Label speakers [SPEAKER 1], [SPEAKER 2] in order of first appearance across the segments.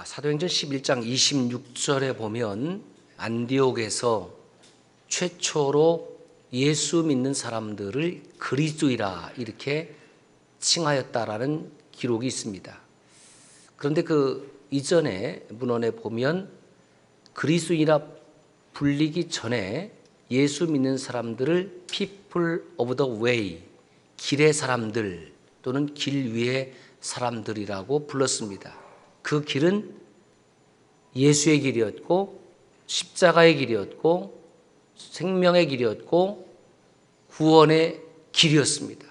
[SPEAKER 1] 사도행전 11장 26절에 보면 안디옥에서 최초로 예수 믿는 사람들을 그리스도이라 이렇게 칭하였다라는 기록이 있습니다. 그런데 그 이전에 문헌에 보면 그리스도이라 불리기 전에 예수 믿는 사람들을 people of the way, 길의 사람들 또는 길 위의 사람들이라고 불렀습니다. 그 길은 예수의 길이었고 십자가의 길이었고 생명의 길이었고 구원의 길이었습니다.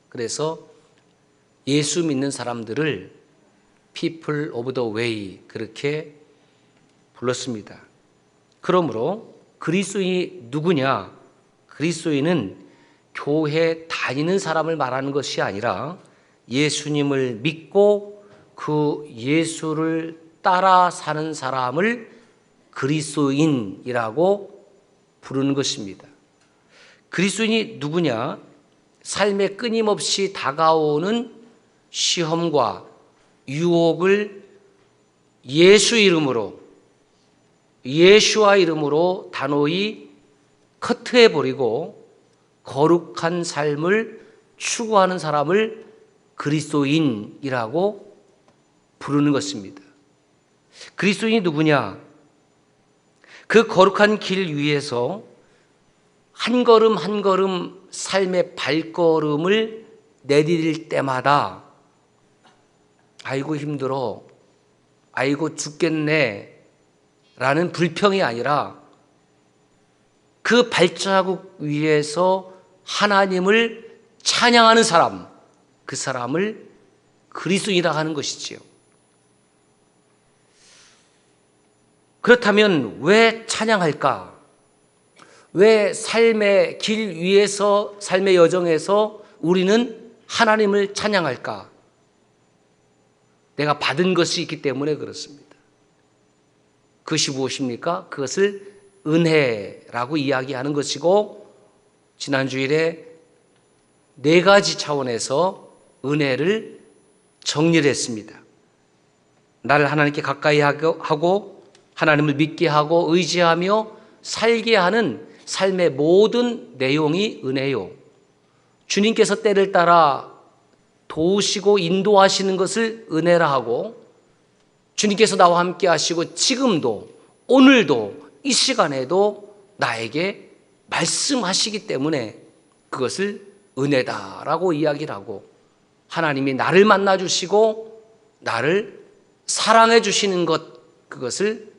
[SPEAKER 1] 그래서 예수 믿는 사람들을 people of the way 그렇게 불렀습니다. 그러므로 그리스도인이 누구냐? 그리스도인은 교회 다니는 사람을 말하는 것이 아니라 예수님을 믿고 그 예수를 따라 사는 사람을 그리스도인이라고 부르는 것입니다. 그리스도인이 누구냐? 삶에 끊임없이 다가오는 시험과 유혹을 예수 이름으로, 예수와 이름으로 단호히 커트해버리고 거룩한 삶을 추구하는 사람을 그리스도인이라고 부르는 것입니다. 그리스도인이 누구냐? 그 거룩한 길 위에서 한 걸음 한 걸음 삶의 발걸음을 내디딜 때마다 아이고 힘들어, 아이고 죽겠네 라는 불평이 아니라 그 발자국 위에서 하나님을 찬양하는 사람, 그 사람을 그리스도인이라 하는 것이지요. 그렇다면 왜 찬양할까? 왜 삶의 길 위에서, 삶의 여정에서 우리는 하나님을 찬양할까? 내가 받은 것이 있기 때문에 그렇습니다. 그것이 무엇입니까? 그것을 은혜라고 이야기하는 것이고, 지난주일에 네 가지 차원에서 은혜를 정리를 했습니다. 나를 하나님께 가까이 하고 하나님을 믿게 하고 의지하며 살게 하는 삶의 모든 내용이 은혜요. 주님께서 때를 따라 도우시고 인도하시는 것을 은혜라 하고, 주님께서 나와 함께 하시고 지금도 오늘도 이 시간에도 나에게 말씀하시기 때문에 그것을 은혜다라고 이야기를 하고, 하나님이 나를 만나주시고 나를 사랑해 주시는 것, 그것을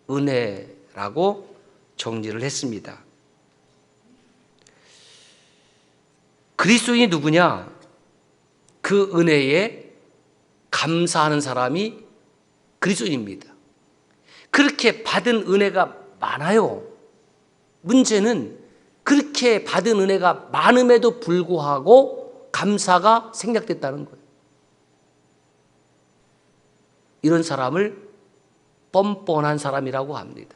[SPEAKER 1] 은혜라고 정리를 했습니다. 그리스도인이 누구냐? 그 은혜에 감사하는 사람이 그리스도인입니다. 그렇게 받은 은혜가 많아요. 문제는 그렇게 받은 은혜가 많음에도 불구하고 감사가 생략됐다는 거예요. 이런 사람을 뻔뻔한 사람이라고 합니다.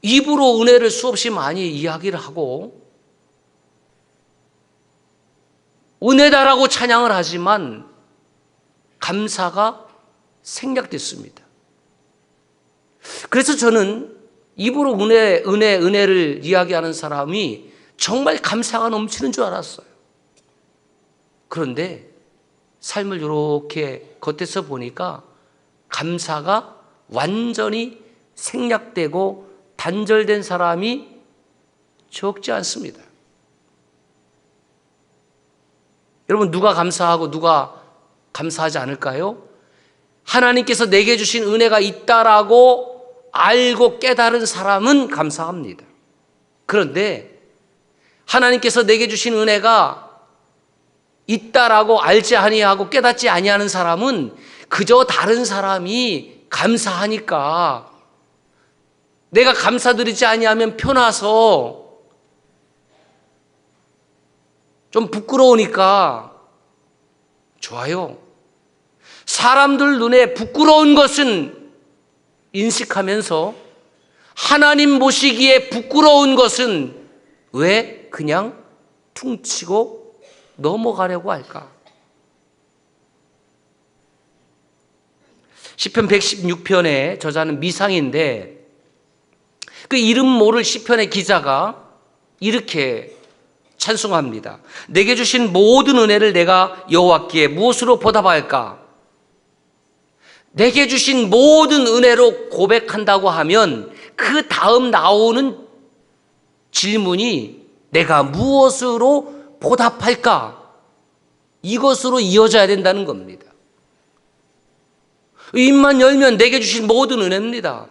[SPEAKER 1] 입으로 은혜를 수없이 많이 이야기를 하고 은혜다라고 찬양을 하지만 감사가 생략됐습니다. 그래서 저는 입으로 은혜를 이야기하는 사람이 정말 감사가 넘치는 줄 알았어요. 그런데 삶을 이렇게 겉에서 보니까 감사가 완전히 생략되고 단절된 사람이 적지 않습니다. 여러분, 누가 감사하고 누가 감사하지 않을까요? 하나님께서 내게 주신 은혜가 있다라고 알고 깨달은 사람은 감사합니다. 그런데 하나님께서 내게 주신 은혜가 있다라고 알지 아니하고 깨닫지 아니하는 사람은 그저 다른 사람이 감사하니까, 내가 감사드리지 아니하면 편해서 좀 부끄러우니까 좋아요. 사람들 눈에 부끄러운 것은 인식하면서 하나님 보시기에 부끄러운 것은 왜 그냥 퉁치고 넘어가려고 할까? 시편 116편의 저자는 미상인데 그 이름 모를 시편의 기자가 이렇게 찬송합니다. 내게 주신 모든 은혜를 내가 여호와께 무엇으로 보답할까? 내게 주신 모든 은혜로 고백한다고 하면 그 다음 나오는 질문이 내가 무엇으로 보답할까? 이것으로 이어져야 된다는 겁니다. 입만 열면 내게 주신 모든 은혜입니다.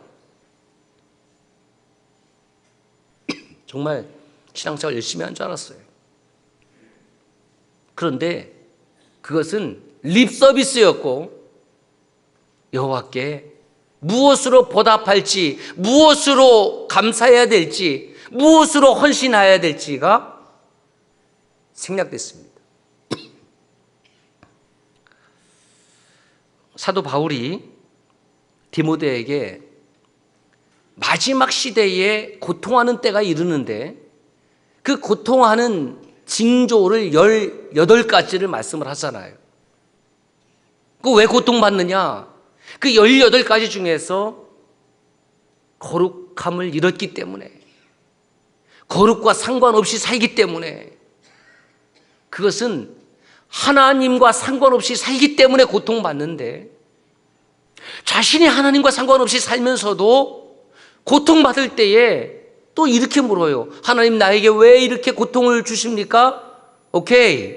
[SPEAKER 1] 정말 신앙생활 열심히 한 줄 알았어요. 그런데 그것은 립 서비스였고 여호와께 무엇으로 보답할지, 무엇으로 감사해야 될지, 무엇으로 헌신해야 될지가 생략됐습니다. 사도 바울이 디모데에게 마지막 시대에 고통하는 때가 이르는데 그 고통하는 징조를 18가지를 말씀을 하잖아요. 그 왜 고통받느냐? 그 18가지 중에서 거룩함을 잃었기 때문에, 거룩과 상관없이 살기 때문에, 그것은 하나님과 상관없이 살기 때문에 고통받는데 자신이 하나님과 상관없이 살면서도 고통받을 때에 또 이렇게 물어요. 하나님 나에게 왜 이렇게 고통을 주십니까? 오케이.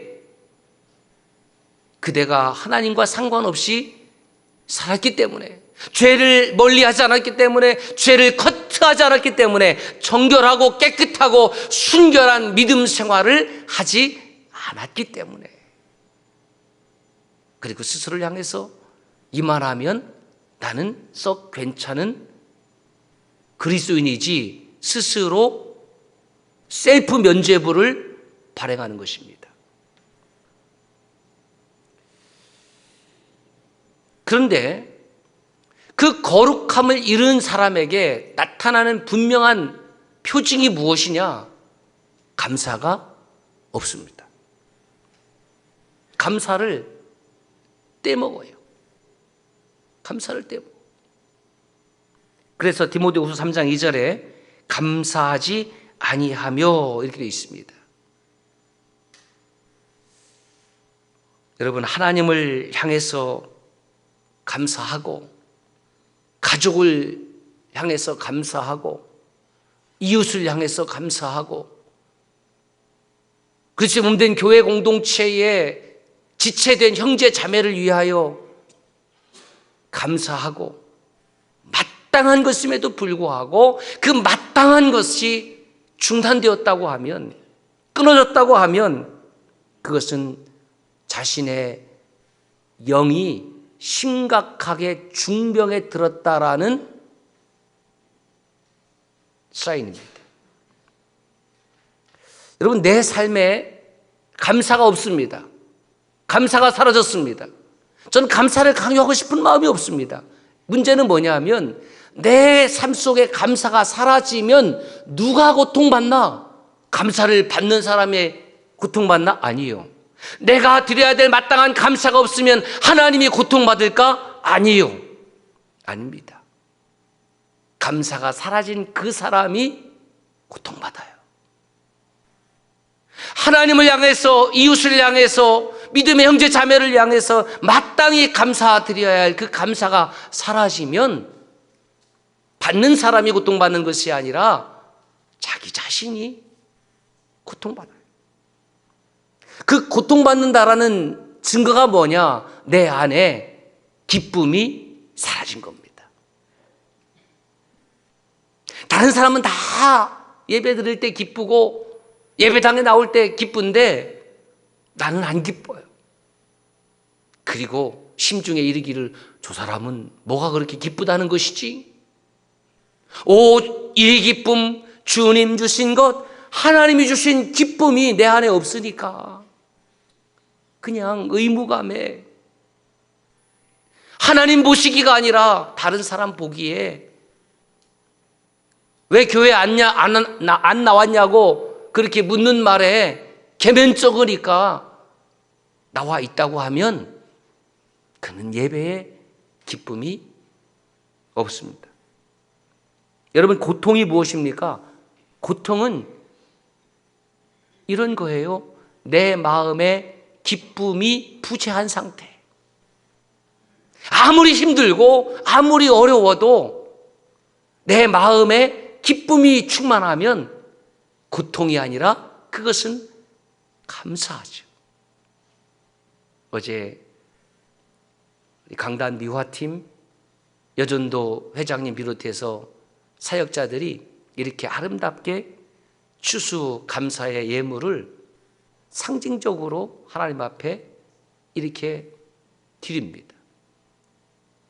[SPEAKER 1] 그대가 하나님과 상관없이 살았기 때문에, 죄를 멀리하지 않았기 때문에, 죄를 커트하지 않았기 때문에 정결하고 깨끗하고 순결한 믿음 생활을 하지 않았기 때문에, 그리고 스스로를 향해서 이만하면 나는 썩 괜찮은 그리스도인이지 스스로 셀프 면죄부를 발행하는 것입니다. 그런데 그 거룩함을 잃은 사람에게 나타나는 분명한 표징이 무엇이냐? 감사가 없습니다. 감사를 떼먹어요. 감사를 떼먹어. 그래서 디모데후서 3장 2절에 감사하지 아니하며 이렇게 되어 있습니다. 여러분, 하나님을 향해서 감사하고, 가족을 향해서 감사하고, 이웃을 향해서 감사하고, 그렇지 몸된 교회 공동체에 지체된 형제 자매를 위하여 감사하고, 마땅한 것임에도 불구하고 그 마땅한 것이 중단되었다고 하면, 끊어졌다고 하면 그것은 자신의 영이 심각하게 중병에 들었다라는 사인입니다. 여러분, 내 삶에 감사가 없습니다. 감사가 사라졌습니다. 저는 감사를 강요하고 싶은 마음이 없습니다. 문제는 뭐냐면 내 삶 속에 감사가 사라지면 누가 고통받나? 감사를 받는 사람이 고통받나? 아니요. 내가 드려야 될 마땅한 감사가 없으면 하나님이 고통받을까? 아니요. 아닙니다. 감사가 사라진 그 사람이 고통받아요. 하나님을 향해서, 이웃을 향해서, 믿음의 형제 자매를 향해서 마땅히 감사드려야 할 그 감사가 사라지면 받는 사람이 고통받는 것이 아니라 자기 자신이 고통받아요. 그 고통받는다라는 증거가 뭐냐? 내 안에 기쁨이 사라진 겁니다. 다른 사람은 다 예배 드릴 때 기쁘고 예배당에 나올 때 기쁜데 나는 안 기뻐요. 그리고 심중에 이르기를 저 사람은 뭐가 그렇게 기쁘다는 것이지? 이 기쁨, 주님 주신 것, 하나님이 주신 기쁨이 내 안에 없으니까 그냥 의무감에, 하나님 보시기가 아니라 다른 사람 보기에 왜 교회 안 나왔냐고 그렇게 묻는 말에 개면적으니까 나와 있다고 하면 그는 예배에 기쁨이 없습니다. 여러분, 고통이 무엇입니까? 고통은 이런 거예요. 내 마음에 기쁨이 부재한 상태. 아무리 힘들고 아무리 어려워도 내 마음에 기쁨이 충만하면 고통이 아니라 그것은 감사하죠. 어제 강단 미화팀, 여전도 회장님 비롯해서 사역자들이 이렇게 아름답게 추수 감사의 예물을 상징적으로 하나님 앞에 이렇게 드립니다.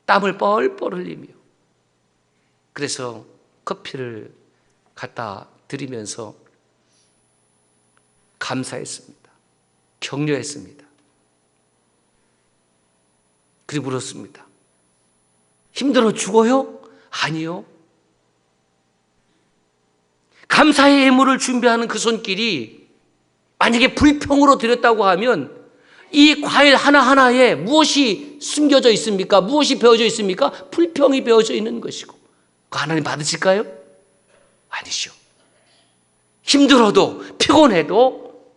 [SPEAKER 1] 땀을 뻘뻘 흘리며. 그래서 커피를 갖다 드리면서 감사했습니다. 격려했습니다. 그리고 물었습니다. 힘들어 죽어요? 아니요. 감사의 예물을 준비하는 그 손길이 만약에 불평으로 드렸다고 하면 이 과일 하나하나에 무엇이 숨겨져 있습니까? 무엇이 배어져 있습니까? 불평이 배어져 있는 것이고, 그 하나님 받으실까요? 아니죠. 힘들어도 피곤해도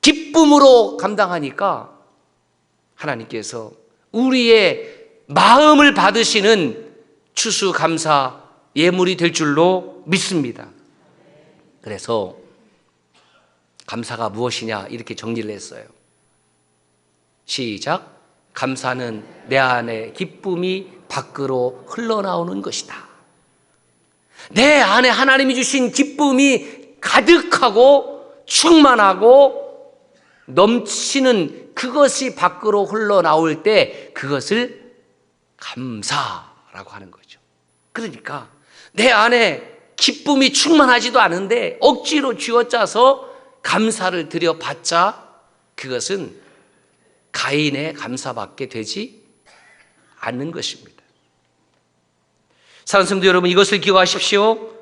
[SPEAKER 1] 기쁨으로 감당하니까 하나님께서 우리의 마음을 받으시는 추수감사 예물이 될 줄로 믿습니다. 그래서 감사가 무엇이냐 이렇게 정리를 했어요. 시작. 감사는 내 안에 기쁨이 밖으로 흘러나오는 것이다. 내 안에 하나님이 주신 기쁨이 가득하고 충만하고 넘치는 그것이 밖으로 흘러나올 때 그것을 감사라고 하는 거죠. 그러니까 내 안에 기쁨이 충만하지도 않은데 억지로 쥐어짜서 감사를 드려봤자 그것은 가인의 감사밖에 되지 않는 것입니다. 사랑하는 성도 여러분, 이것을 기억하십시오.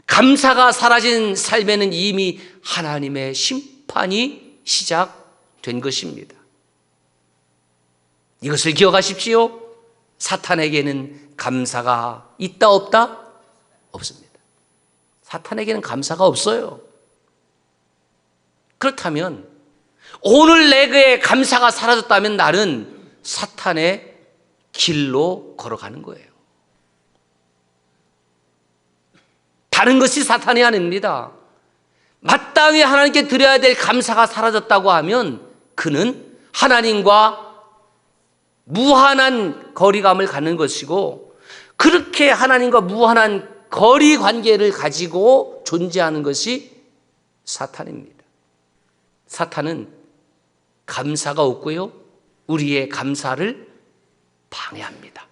[SPEAKER 1] 감사가 사라진 삶에는 이미 하나님의 심판이 시작된 것입니다. 이것을 기억하십시오. 사탄에게는 감사가 있다 없다? 없습니다. 사탄에게는 감사가 없어요. 그렇다면 오늘 내게 감사가 사라졌다면 나는 사탄의 길로 걸어가는 거예요. 다른 것이 사탄이 아닙니다. 마땅히 하나님께 드려야 될 감사가 사라졌다고 하면 그는 하나님과 무한한 거리감을 갖는 것이고, 그렇게 하나님과 무한한 거리 관계를 가지고 존재하는 것이 사탄입니다. 사탄은 감사가 없고요, 우리의 감사를 방해합니다.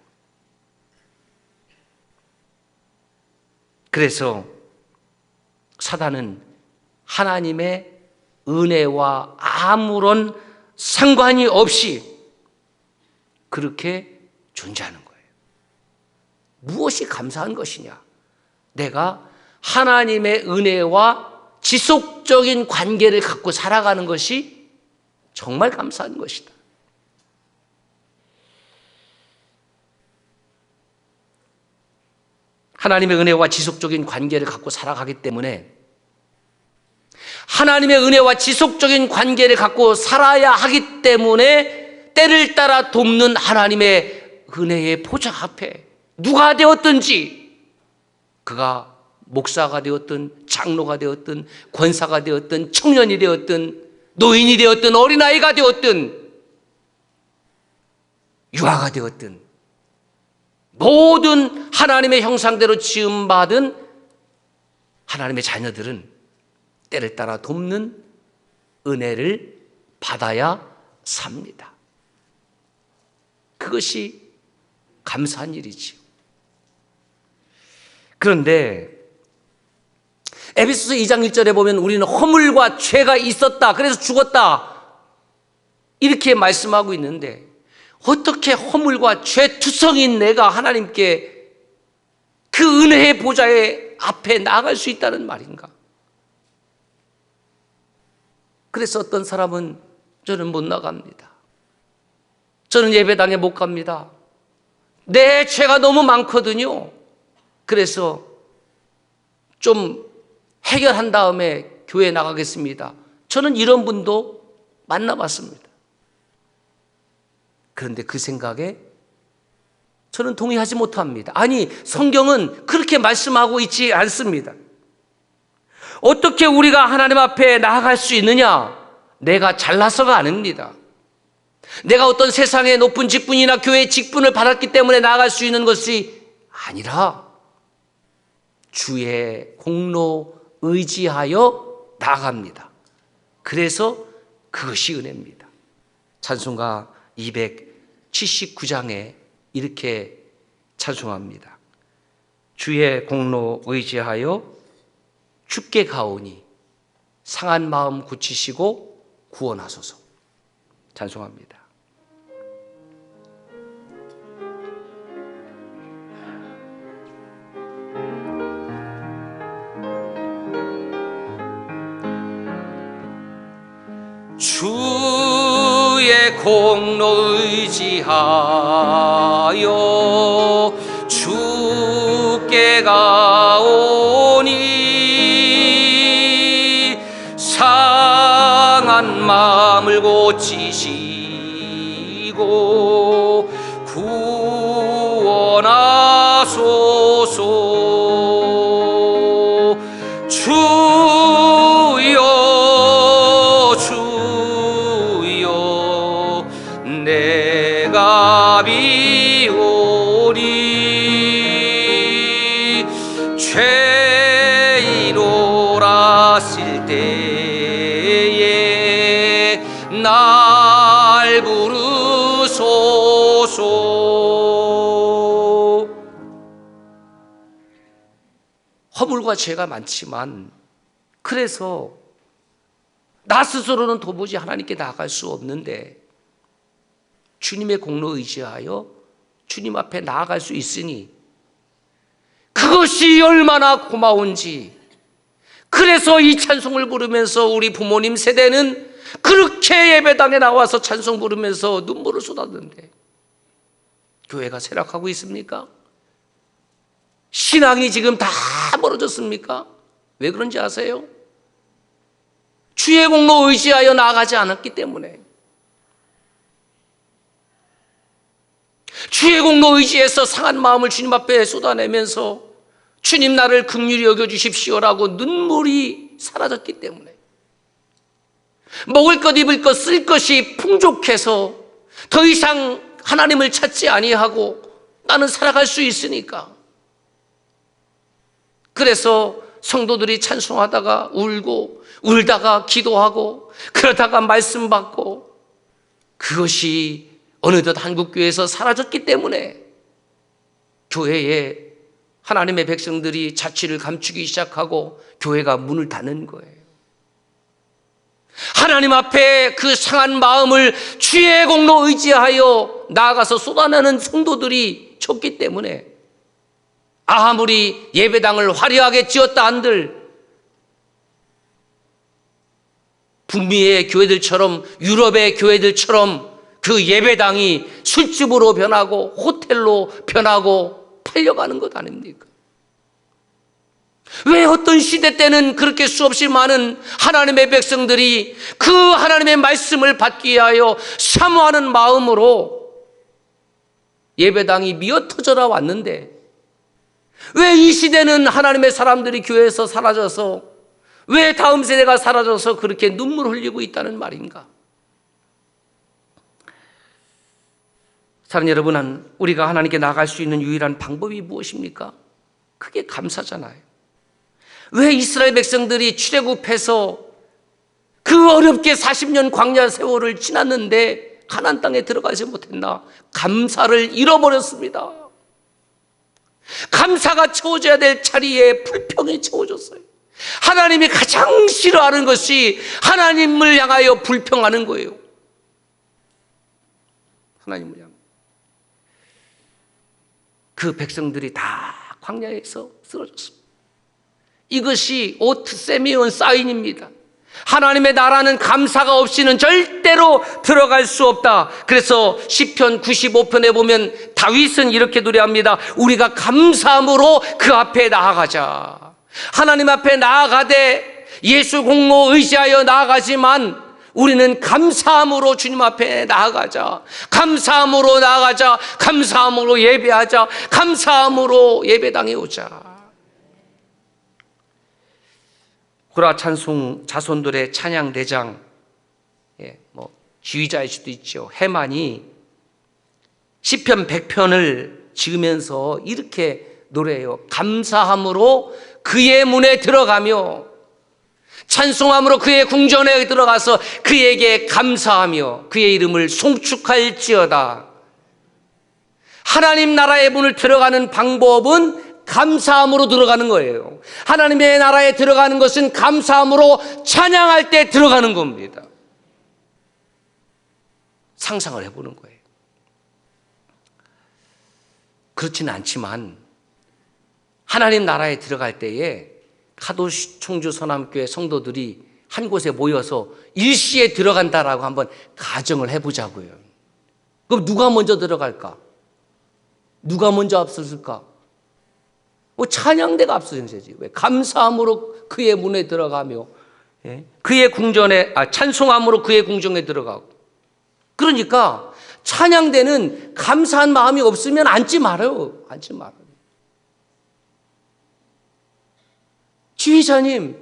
[SPEAKER 1] 그래서 사탄은 하나님의 은혜와 아무런 상관이 없이 그렇게 존재하는 거예요. 무엇이 감사한 것이냐? 내가 하나님의 은혜와 지속적인 관계를 갖고 살아가는 것이 정말 감사한 것이다. 하나님의 은혜와 지속적인 관계를 갖고 살아가기 때문에, 하나님의 은혜와 지속적인 관계를 갖고 살아야 하기 때문에 때를 따라 돕는 하나님의 은혜의 보좌 앞에 누가 되었든지, 그가 목사가 되었든 장로가 되었든 권사가 되었든 청년이 되었든 노인이 되었든 어린아이가 되었든 유아가 되었든 모든 하나님의 형상대로 지음받은 하나님의 자녀들은 때를 따라 돕는 은혜를 받아야 삽니다. 그것이 감사한 일이지요. 그런데 에베소서 2장 1절에 보면 우리는 허물과 죄가 있었다, 그래서 죽었다, 이렇게 말씀하고 있는데 어떻게 허물과 죄투성인 내가 하나님께 그 은혜의 보좌의 앞에 나아갈 수 있다는 말인가? 그래서 어떤 사람은 저는 못 나갑니다. 저는 예배당에 못 갑니다. 내 죄가 너무 많거든요. 그래서 좀 해결한 다음에 교회 나가겠습니다. 저는 이런 분도 만나봤습니다. 그런데 그 생각에 저는 동의하지 못합니다. 아니, 성경은 그렇게 말씀하고 있지 않습니다. 어떻게 우리가 하나님 앞에 나아갈 수 있느냐? 내가 잘나서가 아닙니다. 내가 어떤 세상의 높은 직분이나 교회의 직분을 받았기 때문에 나아갈 수 있는 것이 아니라 주의 공로 의지하여 나아갑니다. 그래서 그것이 은혜입니다. 찬송가 279장에 이렇게 찬송합니다. 주의 공로 의지하여 주께 가오니 상한 마음 고치시고 구원하소서. 찬송합니다. 주의 공로 의지하여 주께 가오니 상한 마음을 고치시고 구원하소서. 주여 주여 내가 비오니 죄인 옳았을 때에 날 부르소서. 허물과 죄가 많지만 그래서 나 스스로는 도무지 하나님께 나아갈 수 없는데 주님의 공로 의지하여 주님 앞에 나아갈 수 있으니 그것이 얼마나 고마운지. 그래서 이 찬송을 부르면서 우리 부모님 세대는 그렇게 예배당에 나와서 찬송 부르면서 눈물을 쏟았는데 교회가 쇠락하고 있습니까? 신앙이 지금 다 멀어졌습니까? 왜 그런지 아세요? 주의 공로 의지하여 나아가지 않았기 때문에. 주의 공로 의지해서 상한 마음을 주님 앞에 쏟아내면서 주님 나를 긍휼히 여겨주십시오라고 눈물이 사라졌기 때문에. 먹을 것 입을 것 쓸 것이 풍족해서 더 이상 하나님을 찾지 아니하고 나는 살아갈 수 있으니까. 그래서 성도들이 찬송하다가 울고 울다가 기도하고 그러다가 말씀 받고 그것이 어느덧 한국교회에서 사라졌기 때문에 교회에 하나님의 백성들이 자취를 감추기 시작하고 교회가 문을 닫는 거예요. 하나님 앞에 그 상한 마음을 주의 공로 의지하여 나아가서 쏟아내는 성도들이 적기 때문에 아무리 예배당을 화려하게 지었다 한들 북미의 교회들처럼 유럽의 교회들처럼 그 예배당이 술집으로 변하고 호텔로 변하고 팔려가는 것 아닙니까? 왜 어떤 시대 때는 그렇게 수없이 많은 하나님의 백성들이 그 하나님의 말씀을 받기 위하여 사모하는 마음으로 예배당이 미어터져라 왔는데 왜 이 시대는 하나님의 사람들이 교회에서 사라져서 왜 다음 세대가 사라져서 그렇게 눈물 흘리고 있다는 말인가? 사랑하는 여러분, 우리가 하나님께 나아갈 수 있는 유일한 방법이 무엇입니까? 그게 감사잖아요. 왜 이스라엘 백성들이 출애굽해서 그 어렵게 40년 광야 세월을 지났는데 가나안 땅에 들어가지 못했나? 감사를 잃어버렸습니다. 감사가 채워져야 될 자리에 불평이 채워졌어요. 하나님이 가장 싫어하는 것이 하나님을 향하여 불평하는 거예요. 하나님을 향하여. 그 백성들이 다 광야에서 쓰러졌습니다. 이것이 오트 세미온 사인입니다. 하나님의 나라는 감사가 없이는 절대로 들어갈 수 없다. 그래서 시편 95편에 보면 다윗은 이렇게 노래합니다. 우리가 감사함으로 그 앞에 나아가자. 하나님 앞에 나아가되 예수 공로 의지하여 나아가지만 우리는 감사함으로 주님 앞에 나아가자. 감사함으로 나아가자. 감사함으로 예배하자. 감사함으로 예배당에 오자. 고라 찬송 자손들의 찬양 대장, 지휘자일 수도 있죠. 해만이 시편 100편을 지으면서 이렇게 노래해요. 감사함으로 그의 문에 들어가며 찬송함으로 그의 궁전에 들어가서 그에게 감사하며 그의 이름을 송축할지어다. 하나님 나라의 문을 들어가는 방법은 감사함으로 들어가는 거예요. 하나님의 나라에 들어가는 것은 감사함으로 찬양할 때 들어가는 겁니다. 상상을 해보는 거예요. 그렇지는 않지만 하나님 나라에 들어갈 때에 하도 청주 서남교회 성도들이 한 곳에 모여서 일시에 들어간다라고 한번 가정을 해보자고요. 그럼 누가 먼저 들어갈까? 누가 먼저 앞섰을까? 찬양대가 앞서야지. 왜? 감사함으로 그의 문에 들어가며 그의 궁전에 찬송함으로 그의 궁정에 들어가고. 그러니까 찬양대는 감사한 마음이 없으면 앉지 말아요. 앉지 말아요. 지휘자님,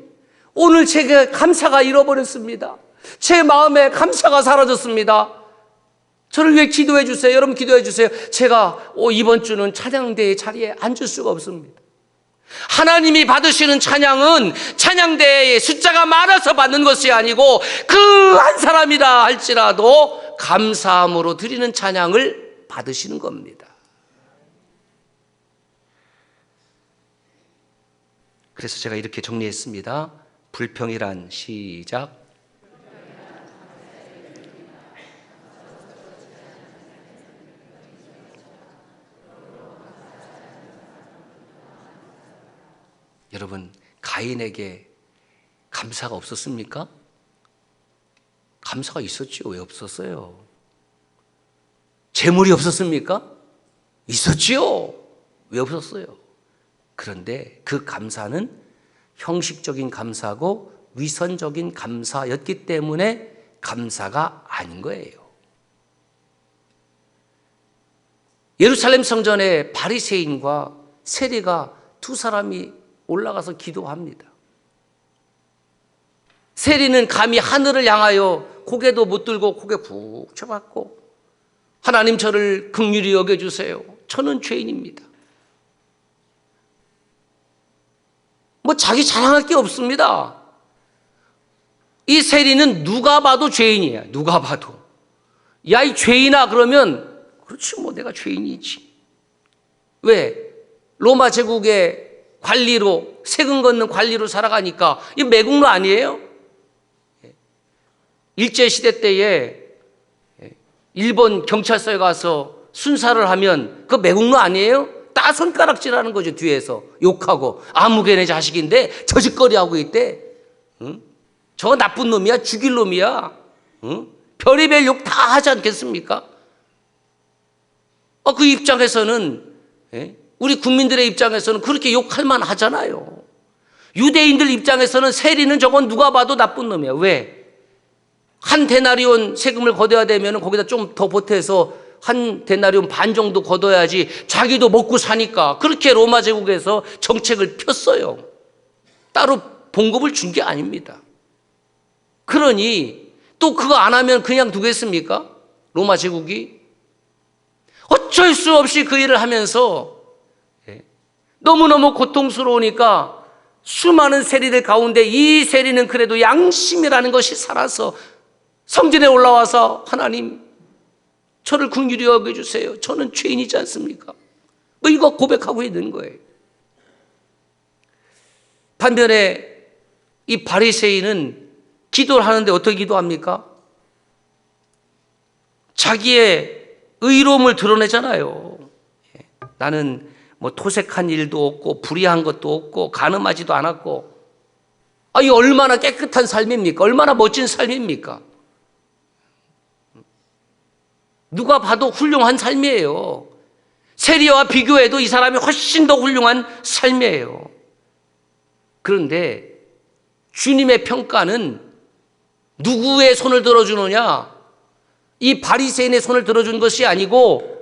[SPEAKER 1] 오늘 제게 감사가 잃어버렸습니다. 제 마음에 감사가 사라졌습니다. 저를 위해 기도해 주세요. 여러분 기도해 주세요. 제가 이번 주는 찬양대의 자리에 앉을 수가 없습니다. 하나님이 받으시는 찬양은 찬양대의 숫자가 많아서 받는 것이 아니고 그 한 사람이라 할지라도 감사함으로 드리는 찬양을 받으시는 겁니다. 그래서 제가 이렇게 정리했습니다. 불평이란 시작. 여러분, 가인에게 감사가 없었습니까? 감사가 있었죠. 왜 없었어요? 재물이 없었습니까? 있었지요. 왜 없었어요? 그런데 그 감사는 형식적인 감사고 위선적인 감사였기 때문에 감사가 아닌 거예요. 예루살렘 성전에 바리새인과 세리가 두 사람이 올라가서 기도합니다. 세리는 감히 하늘을 향하여 고개도 못 들고 고개 푹 쳐박고 하나님 저를 긍휼히 여겨주세요. 저는 죄인입니다. 자기 자랑할 게 없습니다. 이 세리는 누가 봐도 죄인이야. 누가 봐도. 야, 이 죄인아 그러면 그렇지 내가 죄인이지. 왜? 로마 제국의 관리로 세금 걷는 관리로 살아가니까 이 매국노 아니에요? 일제시대 때에 일본 경찰서에 가서 순사를 하면 그 매국노 아니에요? 딱 손가락질하는 거죠. 뒤에서 욕하고 아무개네 자식인데 저짓거리하고 있대. 응? 저거 나쁜 놈이야. 죽일 놈이야. 응? 별의별 욕 다 하지 않겠습니까? 그 입장에서는 우리 국민들의 입장에서는 그렇게 욕할 만하잖아요. 유대인들 입장에서는 세리는 저건 누가 봐도 나쁜 놈이야. 왜? 한 데나리온 세금을 걷어야 되면 거기다 좀 더 보태서 한 데나리온 반 정도 걷어야지 자기도 먹고 사니까 그렇게 로마 제국에서 정책을 폈어요. 따로 봉급을 준 게 아닙니다. 그러니 또 그거 안 하면 그냥 두겠습니까? 로마 제국이? 어쩔 수 없이 그 일을 하면서 너무너무 고통스러우니까 수많은 세리들 가운데 이 세리는 그래도 양심이라는 것이 살아서 성전에 올라와서 하나님 저를 긍휼히 여겨주세요. 저는 죄인이지 않습니까? 이거 고백하고 있는 거예요. 반면에 이 바리새인은 기도를 하는데 어떻게 기도합니까? 자기의 의로움을 드러내잖아요. 나는 토색한 일도 없고 불의한 것도 없고 간음하지도 않았고 이 얼마나 깨끗한 삶입니까? 얼마나 멋진 삶입니까? 누가 봐도 훌륭한 삶이에요. 세리와 비교해도 이 사람이 훨씬 더 훌륭한 삶이에요. 그런데 주님의 평가는 누구의 손을 들어주느냐? 이 바리새인의 손을 들어준 것이 아니고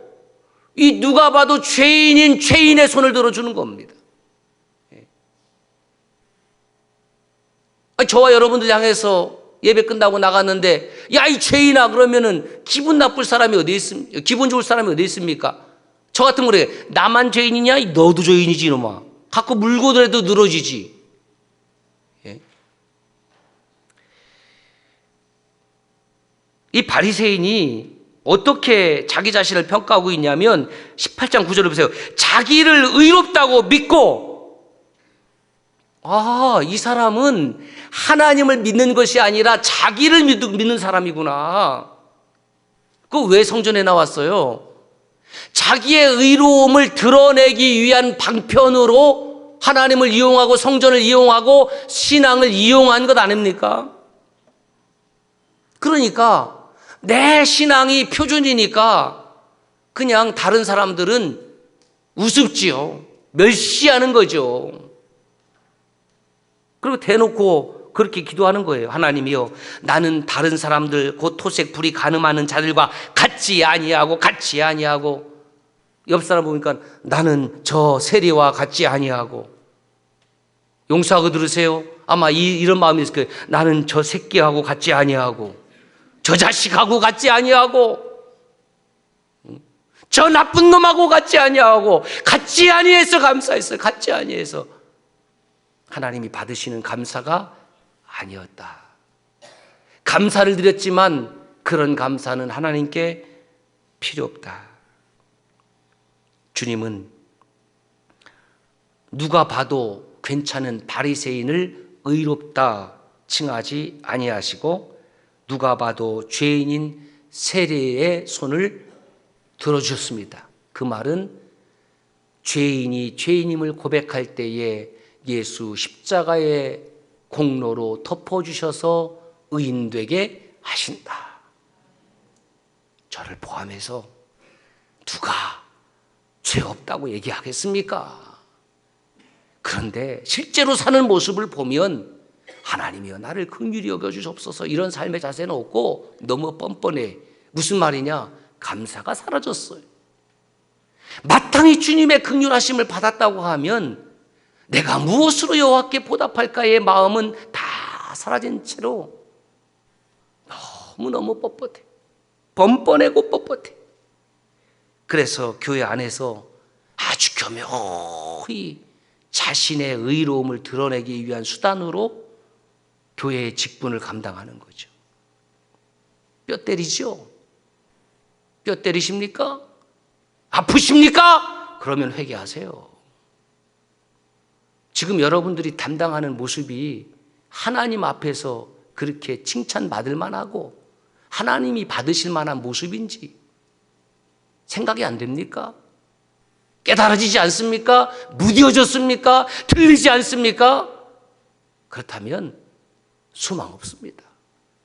[SPEAKER 1] 이 누가 봐도 죄인인 죄인의 손을 들어주는 겁니다. 저와 여러분들 향해서 예배 끝나고 나갔는데 야, 이 죄인아 그러면은 기분 나쁠 사람이 어디 있습니까? 기분 좋을 사람이 어디 있습니까? 저 같은 거래. 나만 죄인이냐? 너도 죄인이지 이놈아. 갖고 물고더라도 늘어지지. 예? 이 바리새인이 어떻게 자기 자신을 평가하고 있냐면 18장 9절을 보세요. 자기를 의롭다고 믿고 이 사람은 하나님을 믿는 것이 아니라 자기를 믿는 사람이구나. 그거 왜 성전에 나왔어요? 자기의 의로움을 드러내기 위한 방편으로 하나님을 이용하고 성전을 이용하고 신앙을 이용한 것 아닙니까? 그러니까 내 신앙이 표준이니까 그냥 다른 사람들은 우습지요. 멸시하는 거죠. 그리고 대놓고 그렇게 기도하는 거예요. 하나님이요, 나는 다른 사람들 곧 토색 불이 가늠하는 자들과 같지 아니하고 옆 사람 보니까 나는 저 세리와 같지 아니하고. 용서하고 들으세요. 아마 이런 마음이 있을 거예요. 나는 저 새끼하고 같지 아니하고 저 자식하고 같지 아니하고 저 나쁜 놈하고 같지 아니하고 같지 아니해서 감사했어요. 같지 아니해서 하나님이 받으시는 감사가 아니었다. 감사를 드렸지만 그런 감사는 하나님께 필요 없다. 주님은 누가 봐도 괜찮은 바리새인을 의롭다 칭하지 아니하시고 누가 봐도 죄인인 세리의 손을 들어주셨습니다. 그 말은 죄인이 죄인임을 고백할 때에 예수 십자가의 공로로 덮어주셔서 의인되게 하신다. 저를 포함해서 누가 죄 없다고 얘기하겠습니까? 그런데 실제로 사는 모습을 보면 하나님이여 나를 긍휼히 여겨주시옵소서 이런 삶의 자세는 없고 너무 뻔뻔해. 무슨 말이냐? 감사가 사라졌어요. 마땅히 주님의 긍휼하심을 받았다고 하면 내가 무엇으로 여호와께 보답할까의 마음은 다 사라진 채로 너무너무 뻣뻣해. 번번하고 뻣뻣해. 그래서 교회 안에서 아주 교묘히 자신의 의로움을 드러내기 위한 수단으로 교회의 직분을 감당하는 거죠. 뼈 때리죠? 뼈 때리십니까? 아프십니까? 그러면 회개하세요. 지금 여러분들이 담당하는 모습이 하나님 앞에서 그렇게 칭찬받을 만하고 하나님이 받으실 만한 모습인지 생각이 안 됩니까? 깨달아지지 않습니까? 무뎌졌습니까? 들리지 않습니까? 그렇다면 소망 없습니다.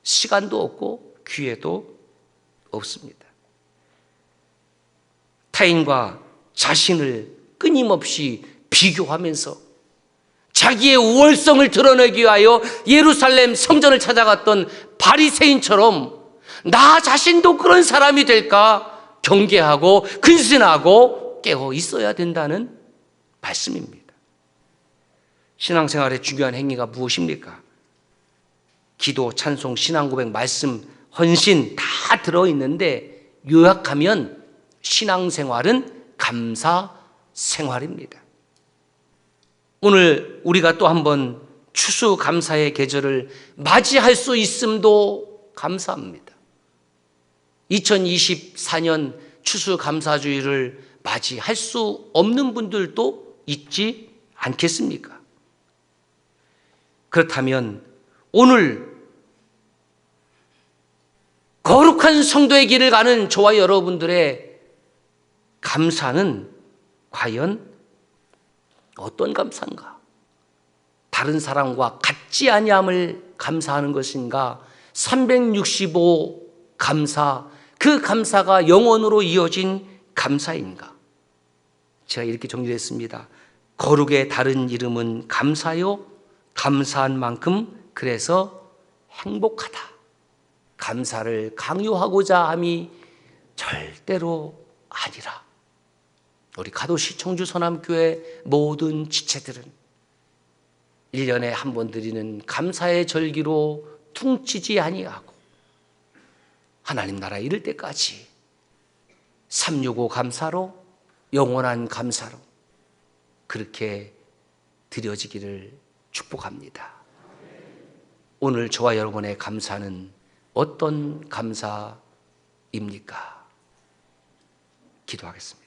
[SPEAKER 1] 시간도 없고 기회도 없습니다. 타인과 자신을 끊임없이 비교하면서 자기의 우월성을 드러내기 위하여 예루살렘 성전을 찾아갔던 바리새인처럼 나 자신도 그런 사람이 될까 경계하고 근신하고 깨어 있어야 된다는 말씀입니다. 신앙생활의 중요한 행위가 무엇입니까? 기도, 찬송, 신앙고백, 말씀, 헌신 다 들어있는데 요약하면 신앙생활은 감사생활입니다. 오늘 우리가 또 한번 추수감사의 계절을 맞이할 수 있음도 감사합니다. 2024년 추수감사주의를 맞이할 수 없는 분들도 있지 않겠습니까? 그렇다면 오늘 거룩한 성도의 길을 가는 저와 여러분들의 감사는 과연 어떤 감사인가? 다른 사람과 같지 아니함을 감사하는 것인가? 365 감사, 그 감사가 영원으로 이어진 감사인가? 제가 이렇게 정리했습니다. 거룩의 다른 이름은 감사요, 감사한 만큼 그래서 행복하다. 감사를 강요하고자 함이 절대로 아니라 우리 가도시 청주 서남교회 모든 지체들은 1년에 한 번 드리는 감사의 절기로 퉁치지 아니하고 하나님 나라에 이를 때까지 365 감사로, 영원한 감사로 그렇게 드려지기를 축복합니다. 오늘 저와 여러분의 감사는 어떤 감사입니까? 기도하겠습니다.